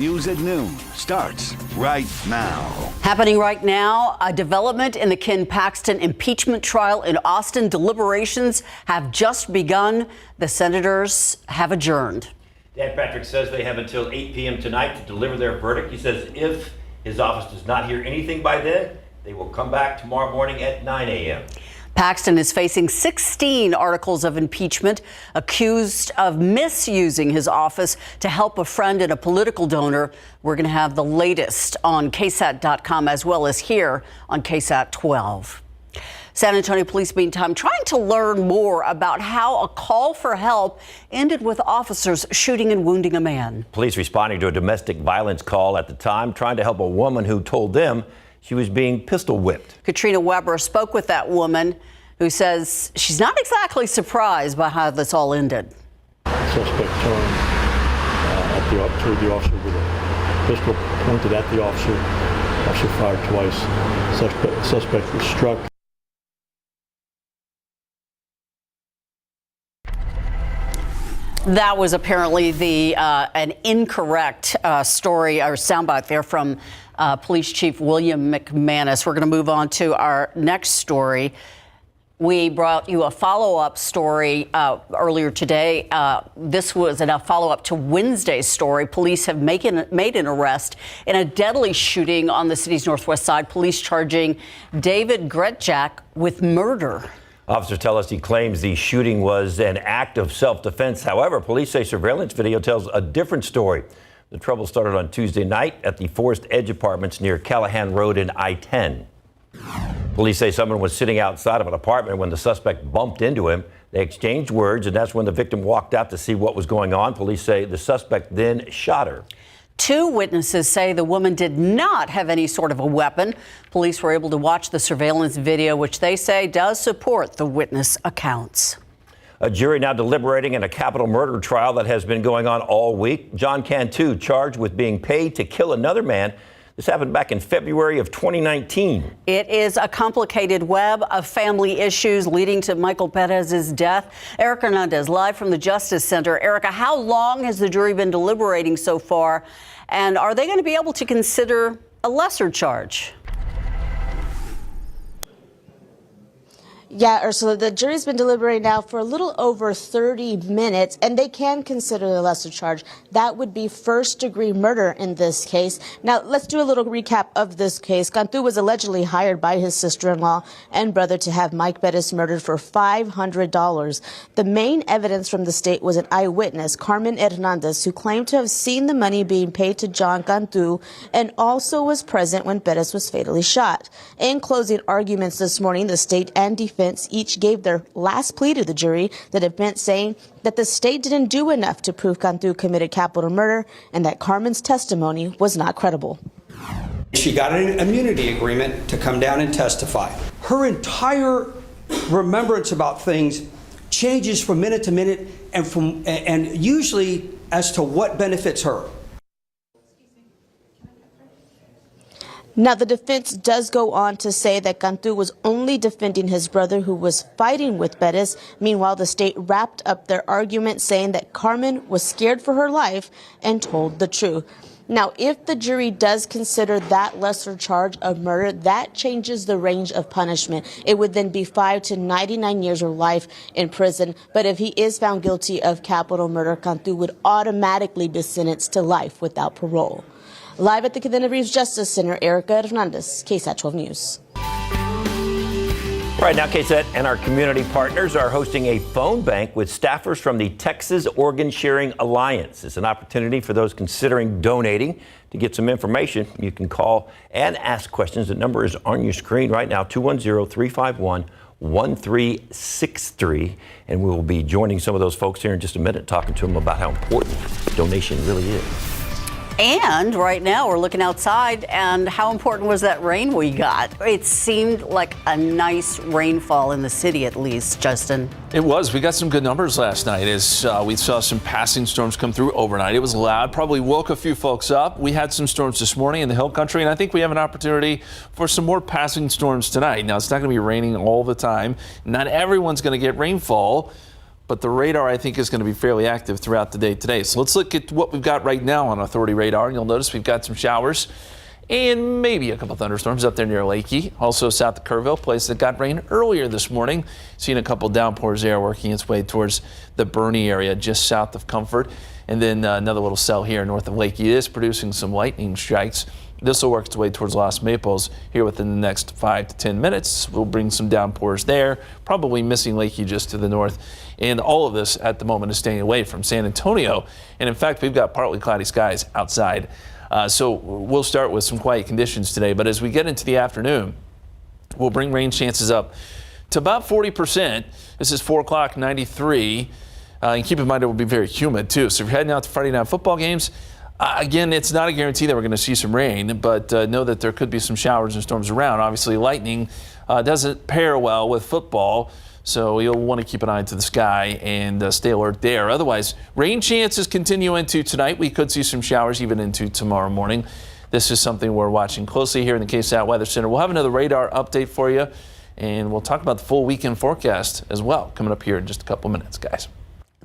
News at noon starts right now. Happening right now, a development in the Ken Paxton impeachment trial in Austin. Deliberations have just begun. The senators have adjourned. Dan Patrick says they have until 8 p.m. tonight to deliver their verdict. He says if his office does not hear anything by then, they will come back tomorrow morning at 9 a.m. Paxton is facing 16 articles of impeachment, accused of misusing his office to help a friend and a political donor. We're going to have the latest on KSAT12 as well as here on KSAT12. San Antonio police, meantime, trying to learn more about how a call for help ended with officers shooting and wounding a man. Police responding to a domestic violence call at the time, trying to help a woman who told them she was being pistol whipped. Katrina Weber spoke with that woman who says she's not exactly surprised by how this all ended. Suspect turned toward the officer with a pistol pointed at the officer. Officer fired twice. Suspect was struck. That was apparently an incorrect story or soundbite there from Police Chief William McManus. We're going to move on to our next story. We brought you a follow-up story earlier today. This was a follow-up to Wednesday's story. Police have made an arrest in a deadly shooting on the city's northwest side. Police charging David Gretjak with murder. Officers tell us he claims the shooting was an act of self-defense. However, police say surveillance video tells a different story. The trouble started on Tuesday night at the Forest Edge Apartments near Callahan Road in I-10. Police say someone was sitting outside of an apartment when the suspect bumped into him. They exchanged words, and that's when the victim walked out to see what was going on. Police say the suspect then shot her. Two witnesses say the woman did not have any sort of a weapon. Police were able to watch the surveillance video, which they say does support the witness accounts. A jury now deliberating in a capital murder trial that has been going on all week. John Cantu charged with being paid to kill another man. This happened back in February of 2019. It is a complicated web of family issues leading to Michael Perez's death. Erica Hernandez, live from the Justice Center. Erica, how long has the jury been deliberating so far? And are they going to be able to consider a lesser charge? Yeah, Ursula, the jury's been deliberating now for a little over 30 minutes, and they can consider the lesser charge. That would be first-degree murder in this case. Now, let's do a little recap of this case. Cantu was allegedly hired by his sister-in-law and brother to have Mike Bettis murdered for $500. The main evidence from the state was an eyewitness, Carmen Hernandez, who claimed to have seen the money being paid to John Cantu and also was present when Bettis was fatally shot. In closing arguments this morning, the state and defense each gave their last plea to the jury, the defense saying that the state didn't do enough to prove Cantu committed capital murder and that Carmen's testimony was not credible. She got an immunity agreement to come down and testify. Her entire remembrance about things changes from minute to minute and usually as to what benefits her. Now, the defense does go on to say that Cantu was only defending his brother who was fighting with Bettis. Meanwhile, the state wrapped up their argument saying that Carmen was scared for her life and told the truth. Now, if the jury does consider that lesser charge of murder, that changes the range of punishment. It would then be 5 to 99 years or life in prison. But if he is found guilty of capital murder, Cantu would automatically be sentenced to life without parole. Live at the Cadena Reeves Justice Center, Erica Hernandez, KSAT12 News. Right now, KSAT and our community partners are hosting a phone bank with staffers from the Texas Organ Sharing Alliance. It's an opportunity for those considering donating. To get some information, you can call and ask questions. The number is on your screen right now, 210-351-1363. And we will be joining some of those folks here in just a minute, talking to them about how important donation really is. And right now we're looking outside, and how important was that rain we got? It seemed like a nice rainfall in the city, at least, Justin. It was. We got some good numbers last night as we saw some passing storms come through overnight. It was loud, probably woke a few folks up. We had some storms this morning in the hill country, and I think we have an opportunity for some more passing storms tonight. Now, it's not going to be raining all the time. Not everyone's going to get rainfall, but the radar, I think, is going to be fairly active throughout the day today. So let's look at what we've got right now on Authority radar. And you'll notice we've got some showers and maybe a couple thunderstorms up there near Lakey. Also south of Kerrville, place that got rain earlier this morning. Seeing a couple downpours there working its way towards the Bernie area just south of Comfort. And then another little cell here north of Lakey is producing some lightning strikes. This will work its way towards Los Maples here within the next 5 to 10 minutes. We'll bring some downpours there, probably missing Lakey just to the north. And all of this at the moment is staying away from San Antonio. And in fact, we've got partly cloudy skies outside. So we'll start with some quiet conditions today. But as we get into the afternoon, we'll bring rain chances up to about 40%. This is 4 o'clock, 93. And keep in mind, it will be very humid, too. So if you're heading out to Friday night football games, again, it's not a guarantee that we're going to see some rain, but know that there could be some showers and storms around. Obviously, lightning doesn't pair well with football, so you'll want to keep an eye to the sky and stay alert there. Otherwise, rain chances continue into tonight. We could see some showers even into tomorrow morning. This is something we're watching closely here in the KSAT Weather Center. We'll have another radar update for you, and we'll talk about the full weekend forecast as well coming up here in just a couple minutes, guys.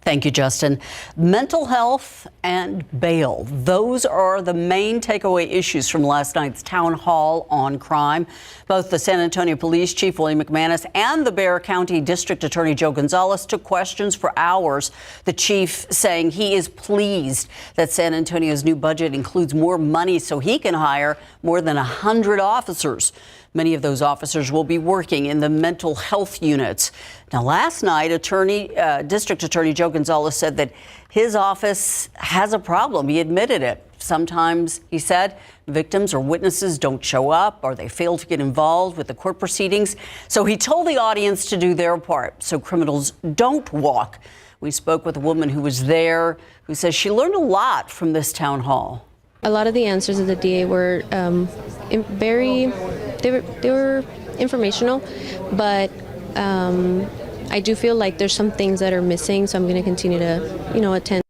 Thank you, Justin. Mental health and bail. Those are the main takeaway issues from last night's town hall on crime. Both the San Antonio Police Chief William McManus and the Bexar County District Attorney Joe Gonzalez took questions for hours. The chief saying he is pleased that San Antonio's new budget includes more money so he can hire more than 100 officers. Many of those officers will be working in the mental health units. Now, last night, District Attorney Joe Gonzalez said that his office has a problem. He admitted it. Sometimes, he said, victims or witnesses don't show up or they fail to get involved with the court proceedings. So he told the audience to do their part so criminals don't walk. We spoke with a woman who was there who says she learned a lot from this town hall. A lot of the answers of the DA were they were informational, but I do feel like there's some things that are missing, so I'm going to continue to, attend.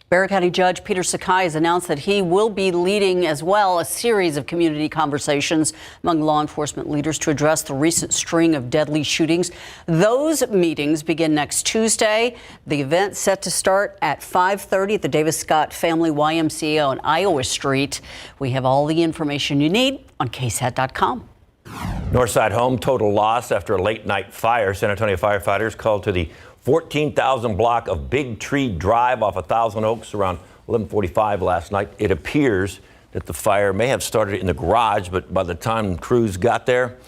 Bexar County Judge Peter Sakai has announced that he will be leading as well a series of community conversations among law enforcement leaders to address the recent string of deadly shootings. Those meetings begin next Tuesday. The event set to start at 5:30 at the Davis Scott Family YMCA on Iowa Street. We have all the information you need on KSAT.com. Northside home total loss after a late night fire. San Antonio firefighters called to the 14,000 block of Big Tree Drive off of Thousand Oaks around 11:45 last night. It appears that the fire may have started in the garage, but by the time crews got there,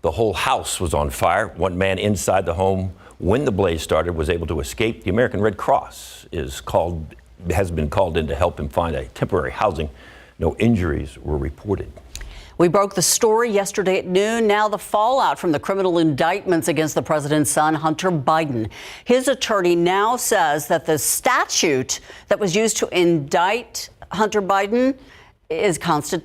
the whole house was on fire. One man inside the home when the blaze started was able to escape. The American Red Cross has been called in to help him find a temporary housing. No injuries were reported. We broke the story yesterday at noon. Now the fallout from the criminal indictments against the president's son, Hunter Biden. His attorney now says that the statute that was used to indict Hunter Biden is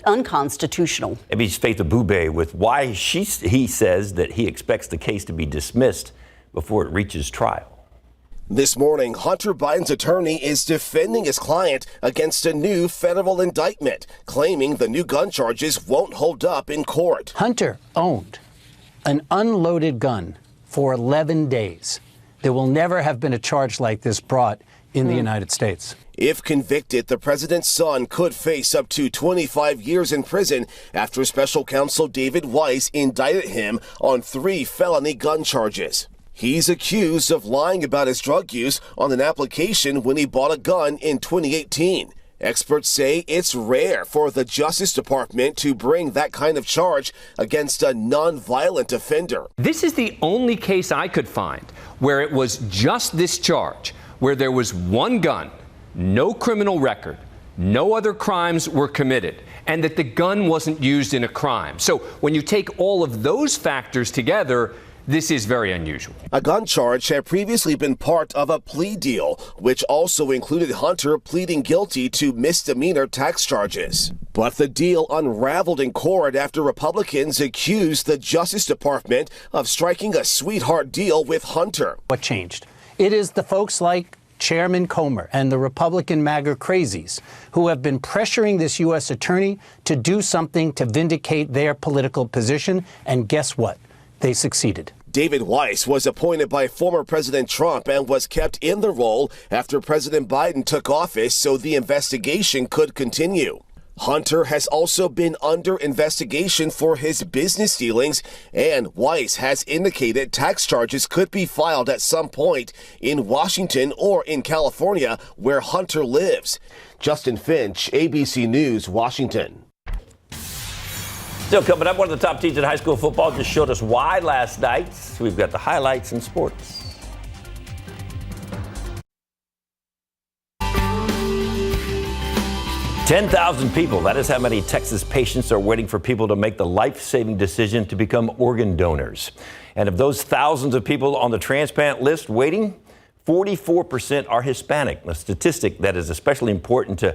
unconstitutional. ABC's Faith Abube with why he says that he expects the case to be dismissed before it reaches trial. This morning, Hunter Biden's attorney is defending his client against a new federal indictment, claiming the new gun charges won't hold up in court. Hunter owned an unloaded gun for 11 days. There will never have been a charge like this brought in the United States. If convicted, the president's son could face up to 25 years in prison after special counsel David Weiss indicted him on 3 felony gun charges. He's accused of lying about his drug use on an application when he bought a gun in 2018. Experts say it's rare for the Justice Department to bring that kind of charge against a non-violent offender. This is the only case I could find where it was just this charge, where there was one gun, no criminal record, no other crimes were committed, and that the gun wasn't used in a crime. So when you take all of those factors together, this is very unusual. A gun charge had previously been part of a plea deal, which also included Hunter pleading guilty to misdemeanor tax charges. But the deal unraveled in court after Republicans accused the Justice Department of striking a sweetheart deal with Hunter. What changed? It is the folks like Chairman Comer and the Republican MAGA crazies who have been pressuring this U.S. attorney to do something to vindicate their political position. And guess what? They succeeded. David Weiss was appointed by former President Trump and was kept in the role after President Biden took office so the investigation could continue. Hunter has also been under investigation for his business dealings, and Weiss has indicated tax charges could be filed at some point in Washington or in California, where Hunter lives. Justin Finch, ABC News, Washington. Still coming up, one of the top teams in high school football just showed us why last night. We've got the highlights in sports. 10,000 people. That is how many Texas patients are waiting for people to make the life-saving decision to become organ donors. And of those thousands of people on the transplant list waiting, 44% are Hispanic, a statistic that is especially important to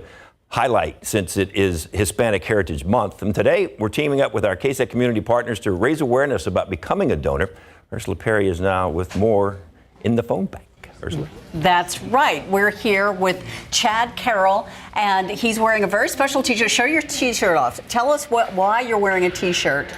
highlight since it is Hispanic Heritage Month. And today, we're teaming up with our KSAT community partners to raise awareness about becoming a donor. Ursula Perry is now with more in the phone bank. Ursula. That's right. We're here with Chad Carroll, and he's wearing a very special T-shirt. Show your T-shirt off. Tell us why you're wearing a T-shirt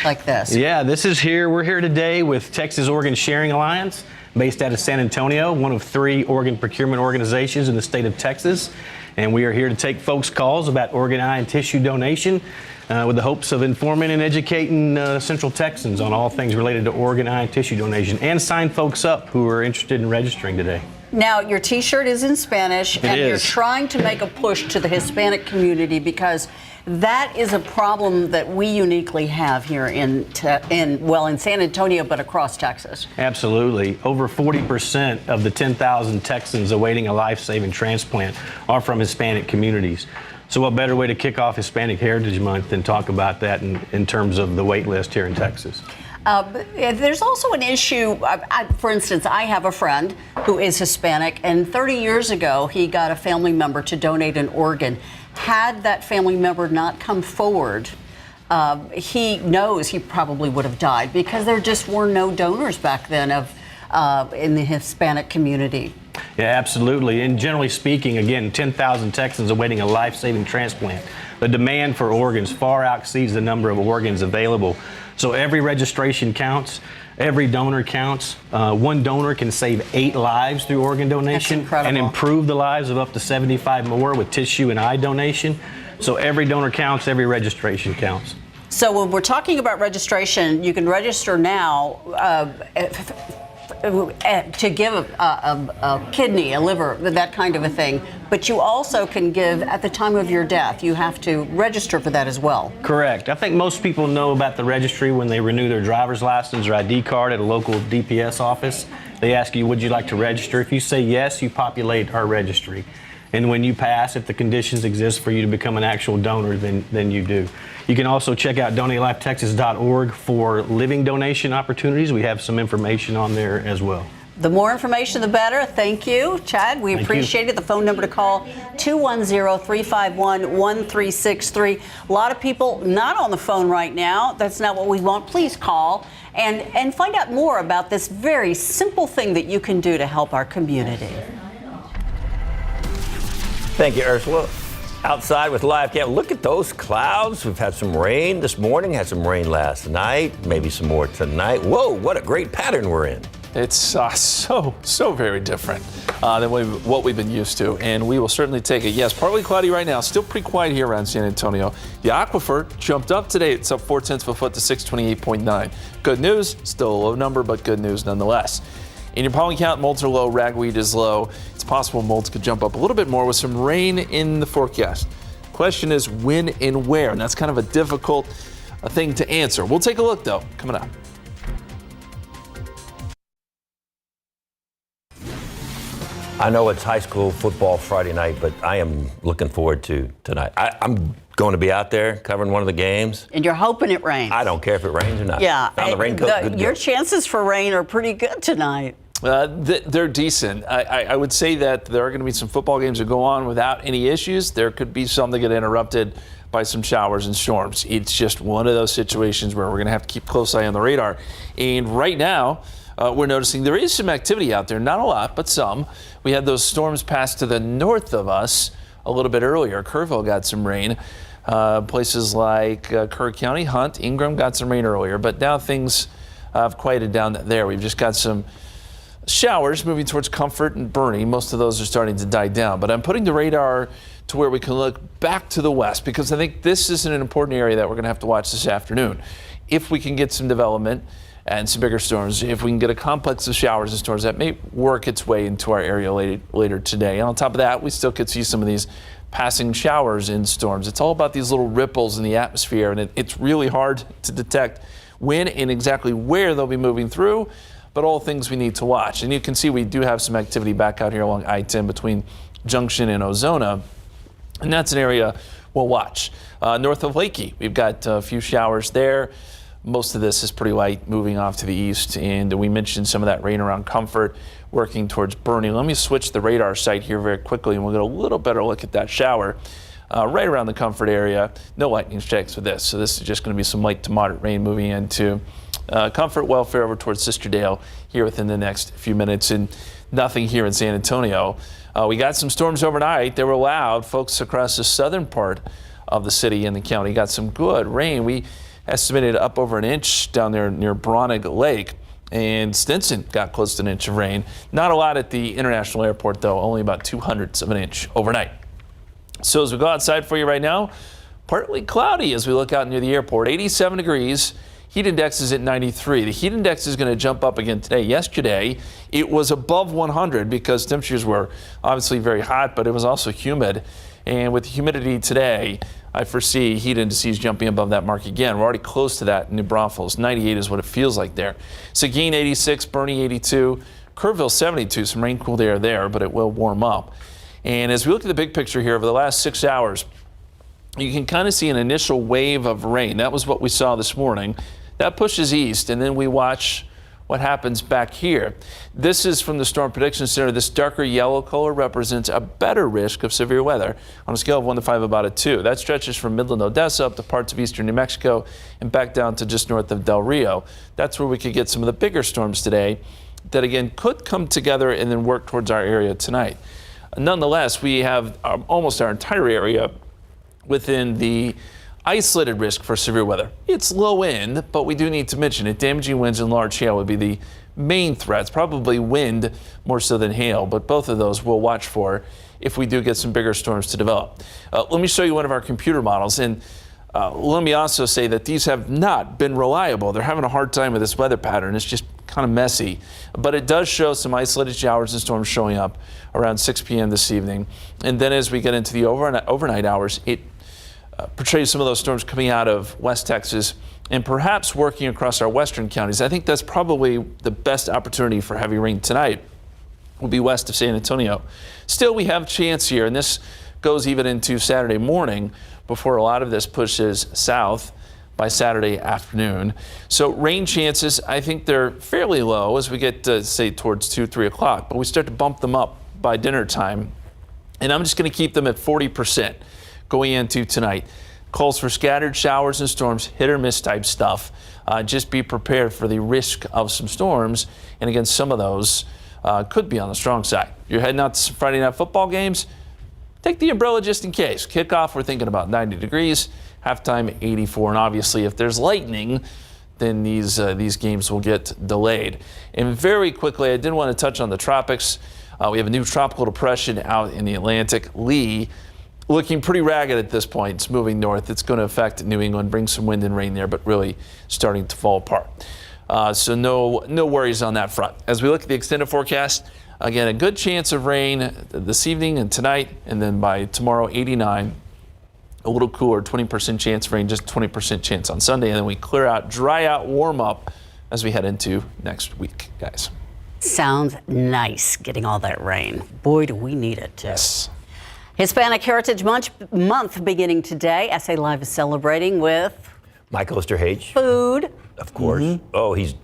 like this. Yeah, we're here today with Texas Organ Sharing Alliance, based out of San Antonio, one of 3 organ procurement organizations in the state of Texas. And we are here to take folks' calls about organ, eye, and tissue donation with the hopes of informing and educating Central Texans on all things related to organ, eye, and tissue donation, and sign folks up who are interested in registering today. Now, your T-shirt is in Spanish, and you're is. trying to make a push to the Hispanic community because that is a problem that we uniquely have here in San Antonio, but across Texas. Absolutely. Over 40% of the 10,000 Texans awaiting a life-saving transplant are from Hispanic communities. So what better way to kick off Hispanic Heritage Month than talk about that in terms of the wait list here in Texas? But there's also an issue. For instance, I have a friend who is Hispanic, and 30 years ago, he got a family member to donate an organ. Had that family member not come forward, he knows he probably would have died because there just were no donors back then in the Hispanic community. Yeah, absolutely. And generally speaking, again, 10,000 Texans awaiting a life-saving transplant. The demand for organs far exceeds the number of organs available. So every registration counts. Every donor counts. One donor can save 8 lives through organ donation and improve the lives of up to 75 more with tissue and eye donation. So every donor counts, every registration counts. So when we're talking about registration, you can register now to give a kidney, a liver, that kind of a thing. But you also can give at the time of your death. You have to register for that as well. Correct. I think most people know about the registry when they renew their driver's license or ID card at a local DPS office. They ask you, would you like to register? If you say yes, you populate our registry. And when you pass, if the conditions exist for you to become an actual donor, then you do. You can also check out DonateLifeTexas.org for living donation opportunities. We have some information on there as well. The more information, the better. Thank you, Chad. We appreciate it. The phone number to call, 210-351-1363. A lot of people not on the phone right now. That's not what we want. Please call and find out more about this very simple thing that you can do to help our community. Thank you, Ursula. Outside with live cam. Look at those clouds. We've had some rain this morning, had some rain last night, maybe some more tonight. Whoa, what a great pattern we're in. It's so very different than what we've been used to, and we will certainly take it. Yes, partly cloudy right now, still pretty quiet here around San Antonio. The aquifer jumped up today. It's up 0.4 of a foot to 628.9. Good news, still a low number, but good news nonetheless. In your pollen count, molds are low, ragweed is low. It's possible molds could jump up a little bit more with some rain in the forecast. Question is when and where, and that's kind of a difficult thing to answer. We'll take a look, though, coming up. I know it's high school football Friday night, but I am looking forward to tonight. I'm going to be out there covering one of the games. And you're hoping it rains. I don't care if it rains or not. Yeah. Found the raincoat, good your go. chances for rain are pretty good tonight. They're decent. I would say that there are going to be some football games that go on without any issues. There could be some that get interrupted by some showers and storms. It's just one of those situations where we're going to have to keep a close eye on the radar. And right now, we're noticing there is some activity out there. Not a lot, but some. We had those storms pass to the north of us a little bit earlier. Kerrville got some rain. Places like Kerr County, Hunt, Ingram got some rain earlier. But now things have quieted down there. We've just got some showers moving towards Comfort and Bernie. Most of those are starting to die down, but I'm putting the radar to where we can look back to the west, because I think this is an important area that we're going to have to watch this afternoon. If we can get some development and some bigger storms, if we can get a complex of showers and storms, that may work its way into our area later today. And on top of that, we still could see some of these passing showers in storms. It's all about these little ripples in the atmosphere, and it's really hard to detect when and exactly where they'll be moving through, but all things we need to watch. And you can see we do have some activity back out here along I-10 between Junction and Ozona, and that's an area we'll watch. North of Lakey, we've got a few showers there. Most of this is pretty light moving off to the east, and we mentioned some of that rain around Comfort working towards Bernie. Let me switch the radar site here very quickly, and we'll get a little better look at that shower right around the Comfort area. No lightning strikes with this, so this is just going to be some light to moderate rain moving into Comfort, Welfare over towards Sisterdale here within the next few minutes, and nothing here in San Antonio. We got some storms overnight. They were loud. Folks across the southern part of the city and the county got some good rain. We estimated up over an inch down there near Bronig Lake, and Stinson got close to an inch of rain. Not a lot at the international airport, though, only about 0.02 of an inch overnight. So as we go outside for you right now, partly cloudy as we look out near the airport. 87 degrees. Heat index is at 93. The heat index is going to jump up again today. Yesterday, it was above 100 because temperatures were obviously very hot, but it was also humid. And with the humidity today, I foresee heat indices jumping above that mark again. We're already close to that in New Braunfels. 98 is what it feels like there. Seguin 86, Bernie 82, Kerrville 72. Some rain cooled air there, but it will warm up. And as we look at the big picture here over the last 6 hours, you can kind of see an initial wave of rain. That was what we saw this morning. That pushes east, and then we watch what happens back here. This is from the Storm Prediction Center. This darker yellow color represents a better risk of severe weather on a scale of 1 to 5, about a 2. That stretches from Midland, Odessa up to parts of eastern New Mexico and back down to just north of Del Rio. That's where we could get some of the bigger storms today that, again, could come together and then work towards our area tonight. Nonetheless, we have almost our entire area within the isolated risk for severe weather. It's low end, but we do need to mention it. Damaging winds and large hail would be the main threats, probably wind more so than hail, but both of those we'll watch for if we do get some bigger storms to develop. Let me show you one of our computer models, and let me also say that these have not been reliable. They're having a hard time with this weather pattern. It's just kind of messy, but it does show some isolated showers and storms showing up around 6 p.m. this evening. And then as we get into the overnight hours, it portrays some of those storms coming out of West Texas and perhaps working across our western counties. I think that's probably the best opportunity for heavy rain tonight will be west of San Antonio. Still, we have chance here, and this goes even into Saturday morning before a lot of this pushes south by Saturday afternoon. So rain chances, I think they're fairly low as we get to, say, towards 2, 3 o'clock, but we start to bump them up by dinner time. And I'm just going to keep them at 40% going into tonight. Calls for scattered showers and storms, hit or miss type stuff. Just be prepared for the risk of some storms. And again, some of those could be on the strong side. You're heading out to Friday night football games. Take the umbrella just in case. Kickoff, we're thinking about 90 degrees. Halftime, 84. And obviously, if there's lightning, then these games will get delayed. And very quickly, I did want to touch on the tropics. We have a new tropical depression out in the Atlantic. Lee, looking pretty ragged at this point. It's moving north. It's going to affect New England, bring some wind and rain there, but really starting to fall apart. So no worries on that front. As we look at the extended forecast, again, a good chance of rain this evening and tonight, and then by tomorrow, 89. A little cooler, 20% chance of rain, just 20% chance on Sunday, and then we clear out, dry out, warm up as we head into next week, guys. Sounds nice getting all that rain. Boy, do we need it, too. Yes. Hispanic Heritage Month beginning today. SA Live is celebrating with Michael Esterhage. Food. Of course. Mm-hmm. Oh, he's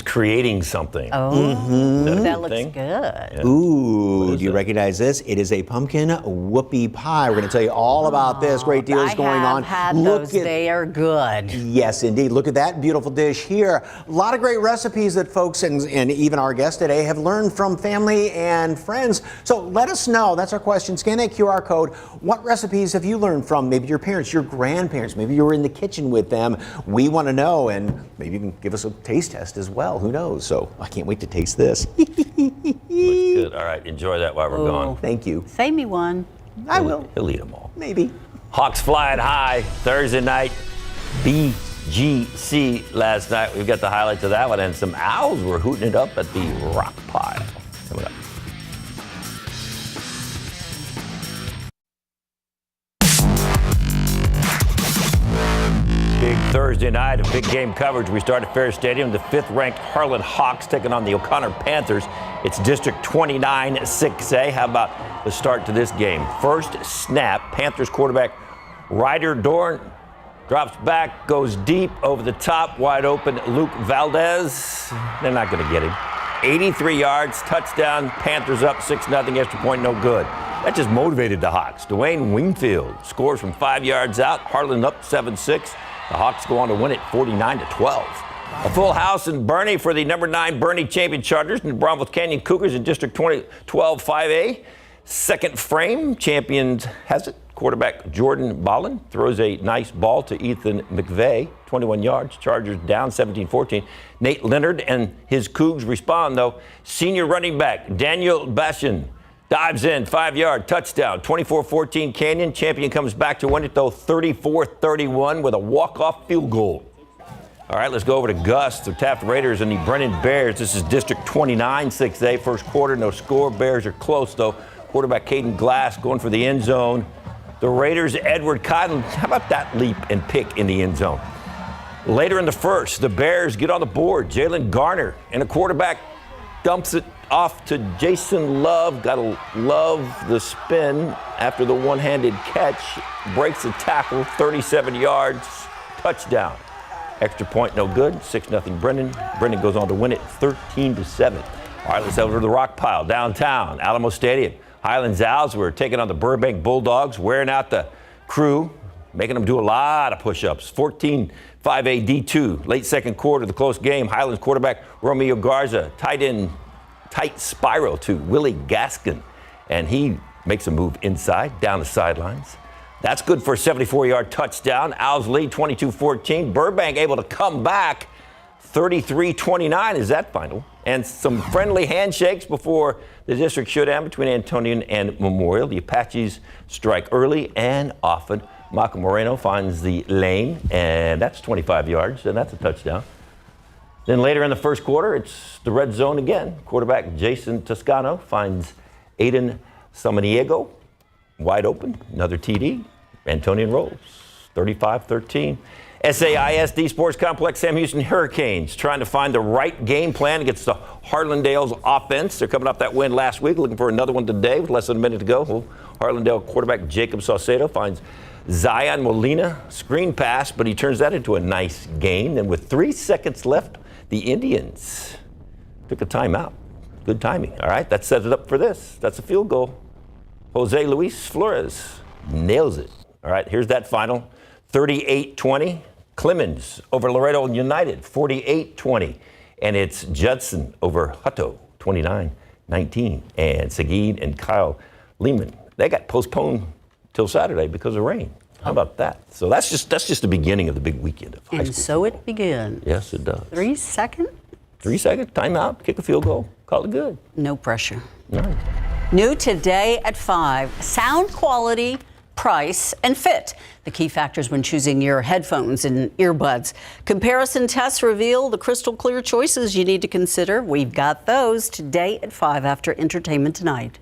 creating something. Oh, that looks thing? good. Yeah. Ooh, do you recognize this? It is a pumpkin whoopie pie. We're going to tell you all about this. Great deals going on. I have had those. They are good. Yes, indeed. Look at that beautiful dish here. A lot of great recipes that folks and even our guests today have learned from family and friends. So let us know. That's our question. Scan that QR code. What recipes have you learned from maybe your parents, your grandparents? Maybe you were in the kitchen with them. We want to know, and maybe you can give us a taste test as as well. Who knows? So I can't wait to taste this. Looks good. All right, enjoy that while we're gone. Thank you. Save me one. I will. He'll eat them all. Maybe. Hawks flying high Thursday night. BGC last night. We've got the highlights of that one, and some Owls were hooting it up at the Rock Pile. Coming up. Big Thursday night of big game coverage. We start at Fair Stadium. The 5th-ranked Harlan Hawks taking on the O'Connor Panthers. It's District 29 6A. How about the start to this game? First snap, Panthers quarterback Ryder Dorn drops back, goes deep over the top, wide open. Luke Valdez. They're not going to get him. 83 yards, touchdown. Panthers up 6-0. Extra point, no good. That just motivated the Hawks. Dwayne Wingfield scores from 5 yards out. Harlan up 7-6. The Hawks go on to win it 49-12. A full house in Bernie for the number 9 Bernie Champion Chargers and the Bromwell Canyon Cougars in District 2012 5A. Second frame, champions has it. Quarterback Jordan Ballin throws a nice ball to Ethan McVeigh, 21 yards. Chargers down 17-14. Nate Leonard and his Cougs respond, though. Senior running back Daniel Bashan dives in, 5-yard touchdown, 24-14 Canyon. Champion comes back to win it, though, 34-31 with a walk-off field goal. All right, let's go over to Gus, the Taft Raiders and the Brennan Bears. This is District 29 6A. First quarter, no score. Bears are close, though. Quarterback Caden Glass going for the end zone. The Raiders, Edward Cotton, how about that leap and pick in the end zone? Later in the first, the Bears get on the board. Jalen Garner and a quarterback dumps it off to Jason Love. Gotta love the spin after the one-handed catch. Breaks the tackle, 37 yards, touchdown. Extra point, no good. 6-0 Brennan. Brennan goes on to win it 13-7. All right, let's head over to the Rock Pile, downtown, Alamo Stadium. Highlands Owls were taking on the Burbank Bulldogs, wearing out the crew, making them do a lot of push-ups. 14-5A D2, late second quarter, the close game. Highlands quarterback Romeo Garza, tight spiral to Willie Gaskin, and he makes a move inside, down the sidelines. That's good for a 74-yard touchdown. Owls lead 22-14. Burbank able to come back 33-29 is that final. And some friendly handshakes before the district showdown between Antonian and Memorial. The Apaches strike early and often. Maka Moreno finds the lane, and that's 25 yards, and that's a touchdown. Then later in the first quarter, it's the red zone again. Quarterback Jason Toscano finds Aiden Samaniego wide open, another TD. Antonian rolls, 35-13. SAISD Sports Complex, Sam Houston Hurricanes trying to find the right game plan against the Harlandale's offense. They're coming off that win last week, looking for another one today with less than a minute to go. Well, Harlandale quarterback Jacob Saucedo finds Zion Molina, screen pass, but he turns that into a nice gain. And with 3 seconds left, the Indians took a timeout. Good timing. All right, that sets it up for this. That's a field goal. Jose Luis Flores nails it. All right, here's that final. 38-20. Clemens over Laredo United, 48-20. And it's Judson over Hutto, 29-19. And Seguin and Kyle Lehman, they got postponed till Saturday because of rain. How about that? So that's just the beginning of the big weekend of high school. And so it begins. Yes, it does. 3 seconds? 3 seconds, timeout, kick a field goal, call it good. No pressure. Nice. New today at 5, sound quality, price, and fit. The key factors when choosing your headphones and earbuds. Comparison tests reveal the crystal clear choices you need to consider. We've got those today at 5 after Entertainment Tonight.